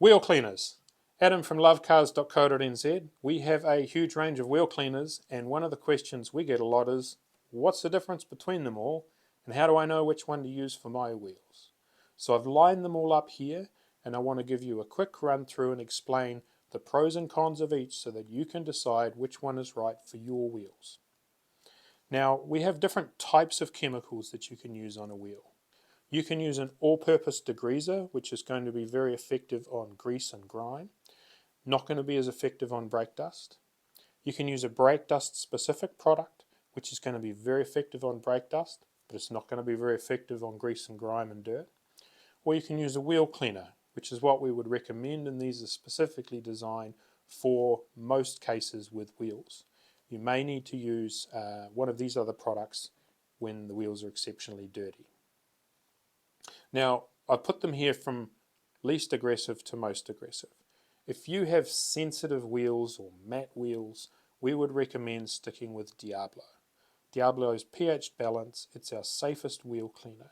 Wheel cleaners. Adam from lovecars.co.nz. We have a huge range of wheel cleaners, and one of the questions we get a lot is, what's the difference between them all, and how do I know which one to use for my wheels? So I've lined them all up here, and I want to give you a quick run through and explain the pros and cons of each so that you can decide which one is right for your wheels. Now, we have different types of chemicals that you can use on a wheel. You can use an all-purpose degreaser, which is going to be very effective on grease and grime. Not going to be as effective on brake dust. You can use a brake dust specific product, which is going to be very effective on brake dust, but it's not going to be very effective on grease and grime and dirt. Or you can use a wheel cleaner, which is what we would recommend, and these are specifically designed for most cases with wheels. You may need to use one of these other products when the wheels are exceptionally dirty. Now, I put them here from least aggressive to most aggressive. If you have sensitive wheels or matte wheels, we would recommend sticking with Diablo. Diablo is pH balanced. It's our safest wheel cleaner.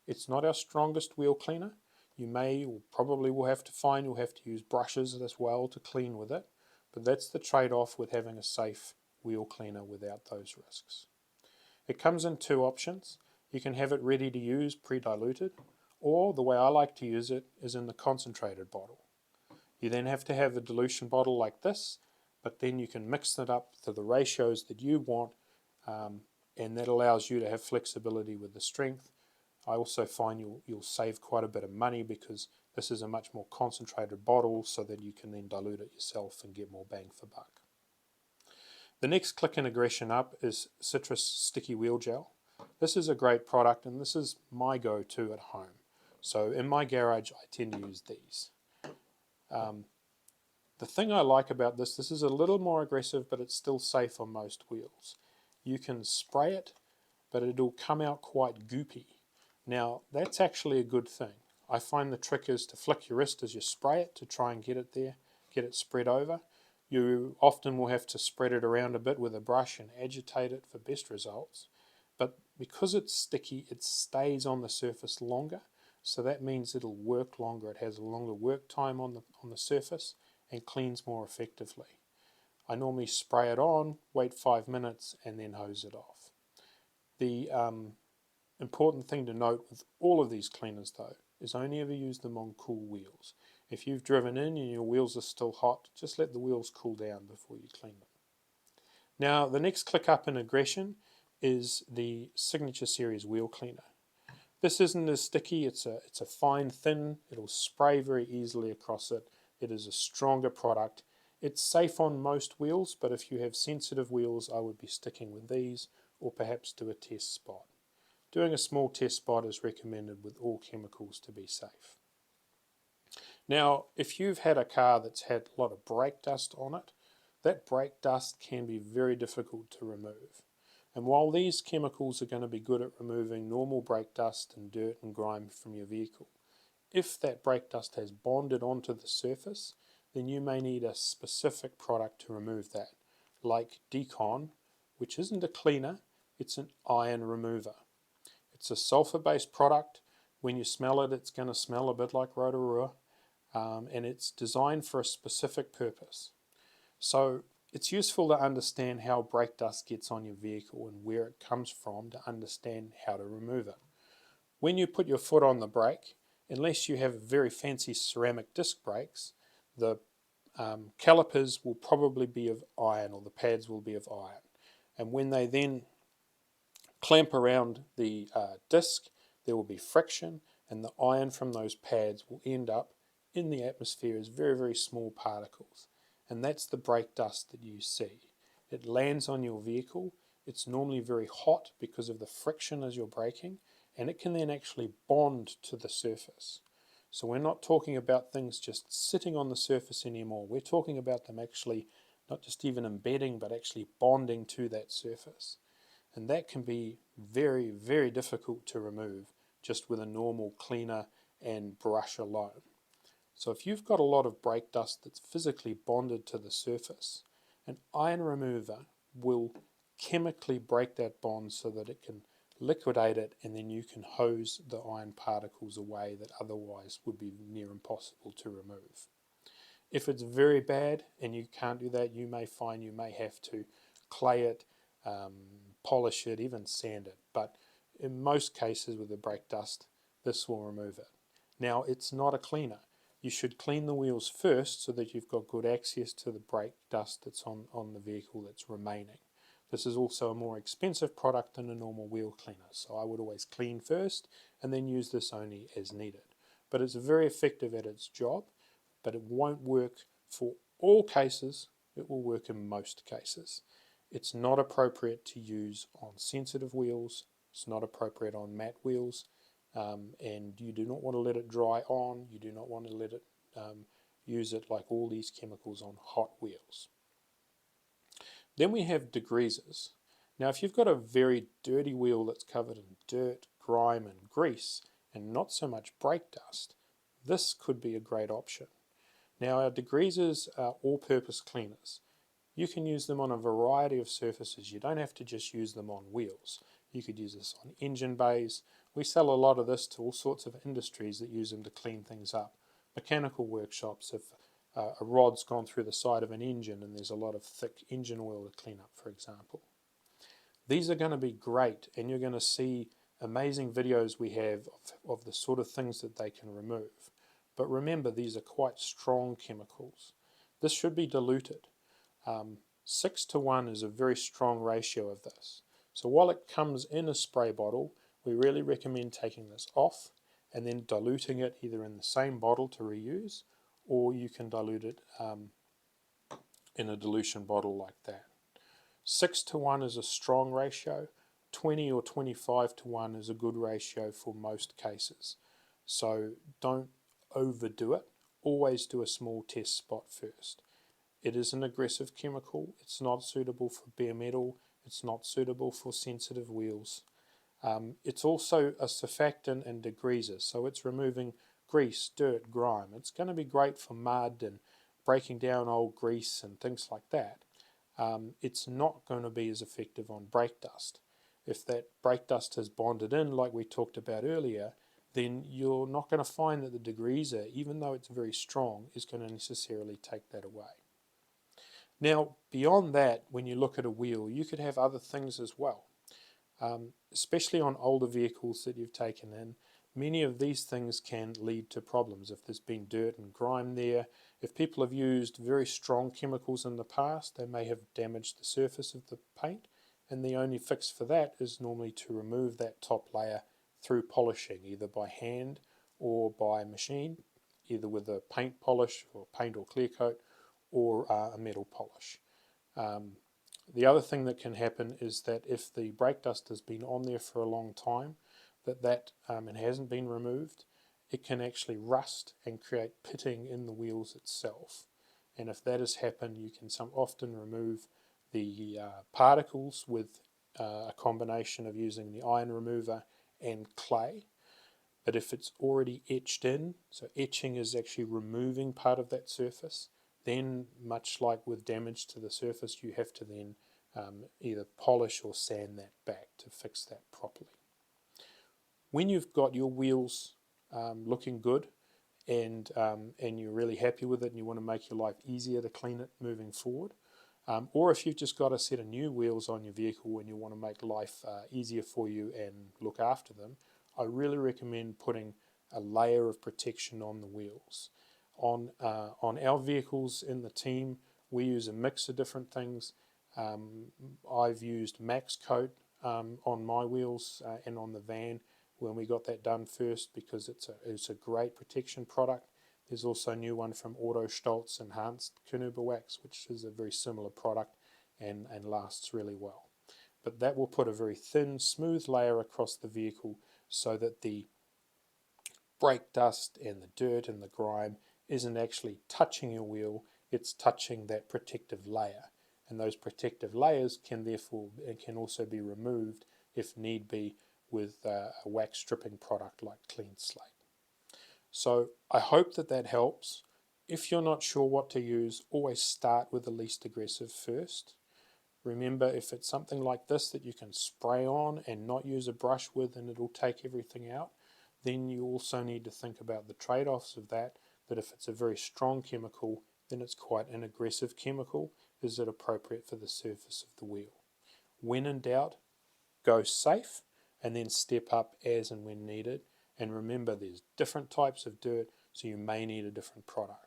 It's not our strongest wheel cleaner. You may or probably will have to find you'll have to use brushes as well to clean with it, but that's the trade-off with having a safe wheel cleaner without those risks. It comes in two options. You can have it ready to use, pre-diluted, or the way I like to use it is in the concentrated bottle. You then have to have a dilution bottle like this, but then you can mix it up to the ratios that you want, and that allows you to have flexibility with the strength. I also find you'll save quite a bit of money because this is a much more concentrated bottle so that you can then dilute it yourself and get more bang for buck. The next click and aggression up is Citrus Sticky Wheel Gel. This is a great product, and this is my go-to at home. So in my garage I tend to use these. The thing I like about this is a little more aggressive, but it's still safe on most wheels. You can spray it, but it'll come out quite goopy. Now, that's actually a good thing. I find the trick is to flick your wrist as you spray it to try and get it there, get it spread over. You often will have to spread it around a bit with a brush and agitate it for best results. But because it's sticky, it stays on the surface longer. So that means it'll work longer. It has a longer work time on the surface and cleans more effectively. I normally spray it on, wait 5 minutes, and then hose it off. The important thing to note with all of these cleaners though is only ever use them on cool wheels. If you've driven in and your wheels are still hot, just let the wheels cool down before you clean them. Now the next click up in aggression is the Signature Series Wheel Cleaner. This isn't as sticky, it's a fine thin, it'll spray very easily across it. It is a stronger product. It's safe on most wheels, but if you have sensitive wheels, I would be sticking with these, or perhaps do a test spot. Doing a small test spot is recommended with all chemicals to be safe. Now, if you've had a car that's had a lot of brake dust on it, that brake dust can be very difficult to remove. And while these chemicals are going to be good at removing normal brake dust and dirt and grime from your vehicle, if that brake dust has bonded onto the surface, then you may need a specific product to remove that, like Decon, which isn't a cleaner, it's an iron remover. It's a sulfur-based product. When you smell it, it's going to smell a bit like Rotorua, and it's designed for a specific purpose. So it's useful to understand how brake dust gets on your vehicle and where it comes from to understand how to remove it. When you put your foot on the brake, unless you have very fancy ceramic disc brakes, the calipers will probably be of iron, or the pads will be of iron. And when they then clamp around the disc, there will be friction, and the iron from those pads will end up in the atmosphere as very, very small particles. And that's the brake dust that you see. It lands on your vehicle. It's normally very hot because of the friction as you're braking, and it can then actually bond to the surface. So we're not talking about things just sitting on the surface anymore. We're talking about them actually not just even embedding, but actually bonding to that surface. And that can be very, very difficult to remove just with a normal cleaner and brush alone. So if you've got a lot of brake dust that's physically bonded to the surface, an iron remover will chemically break that bond so that it can liquidate it, and then you can hose the iron particles away that otherwise would be near impossible to remove. If it's very bad and you can't do that, you may find you may have to clay it, polish it, even sand it. But in most cases with the brake dust, this will remove it. Now, it's not a cleaner. You should clean the wheels first so that you've got good access to the brake dust that's on the vehicle that's remaining. This is also a more expensive product than a normal wheel cleaner, so I would always clean first and then use this only as needed. But it's very effective at its job, but it won't work for all cases. It will work in most cases. It's not appropriate to use on sensitive wheels. It's not appropriate on matte wheels, and you do not want to let it dry on. You do not want to let it use it like all these chemicals on hot wheels. Then we have degreasers. Now, if you've got a very dirty wheel that's covered in dirt, grime, and grease, and not so much brake dust, this could be a great option. Now, our degreasers are all-purpose cleaners. You can use them on a variety of surfaces. You don't have to just use them on wheels. You could use this on engine bays. We sell a lot of this to all sorts of industries that use them to clean things up. Mechanical workshops, if a rod's gone through the side of an engine and there's a lot of thick engine oil to clean up, for example. These are going to be great, and you're going to see amazing videos we have of the sort of things that they can remove. But remember, these are quite strong chemicals. This should be diluted. 6 to 1 is a very strong ratio of this. So while it comes in a spray bottle, we really recommend taking this off and then diluting it either in the same bottle to reuse, or you can dilute it in a dilution bottle like that. 6 to 1 is a strong ratio. 20 or 25 to 1 is a good ratio for most cases. So don't overdo it. Always do a small test spot first. It is an aggressive chemical. It's not suitable for bare metal. It's not suitable for sensitive wheels. It's also a surfactant and degreaser, so it's removing grease, dirt, grime. It's going to be great for mud and breaking down old grease and things like that. It's not going to be as effective on brake dust. If that brake dust has bonded in, like we talked about earlier, then you're not going to find that the degreaser, even though it's very strong, is going to necessarily take that away. Now, beyond that, when you look at a wheel, you could have other things as well. Especially on older vehicles that you've taken in, many of these things can lead to problems. If there's been dirt and grime there, if people have used very strong chemicals in the past, they may have damaged the surface of the paint, and the only fix for that is normally to remove that top layer through polishing, either by hand or by machine, either with a paint polish or paint or clear coat, or a metal polish. The other thing that can happen is that if the brake dust has been on there for a long time, and hasn't been removed, it can actually rust and create pitting in the wheels itself. And if that has happened, you can often remove the particles with a combination of using the iron remover and clay. But if it's already etched in, so etching is actually removing part of that surface, then much like with damage to the surface, you have to then either polish or sand that back to fix that properly. When you've got your wheels looking good and you're really happy with it and you want to make your life easier to clean it moving forward, or if you've just got a set of new wheels on your vehicle and you want to make life easier for you and look after them, I really recommend putting a layer of protection on the wheels. On our vehicles in the team, we use a mix of different things. I've used Max Coat on my wheels and on the van when we got that done first, because it's a great protection product. There's also a new one from Auto Stolz, Enhanced Kernuber Wax, which is a very similar product and lasts really well. But that will put a very thin, smooth layer across the vehicle so that the brake dust and the dirt and the grime isn't actually touching your wheel, it's touching that protective layer. And those protective layers can also be removed if need be with a wax stripping product like Clean Slate. So I hope that helps. If you're not sure what to use, always start with the least aggressive first. Remember, if it's something like this that you can spray on and not use a brush with and it'll take everything out, then you also need to think about the trade-offs of that if it's a very strong chemical, then it's quite an aggressive chemical. Is it appropriate for the surface of the wheel? When in doubt, go safe and then step up as and when needed. And remember, there's different types of dirt, so you may need a different product.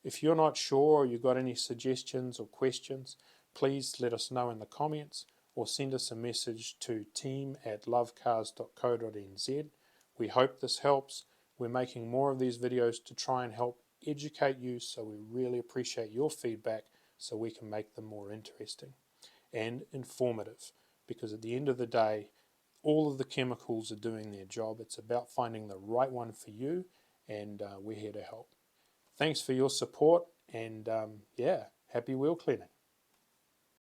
If you're not sure or you've got any suggestions or questions, please let us know in the comments or send us a message to team@lovecars.co.nz. We hope this helps. We're making more of these videos to try and help educate you, so we really appreciate your feedback so we can make them more interesting and informative, because at the end of the day, all of the chemicals are doing their job. It's about finding the right one for you, and we're here to help. Thanks for your support, and yeah, happy wheel cleaning.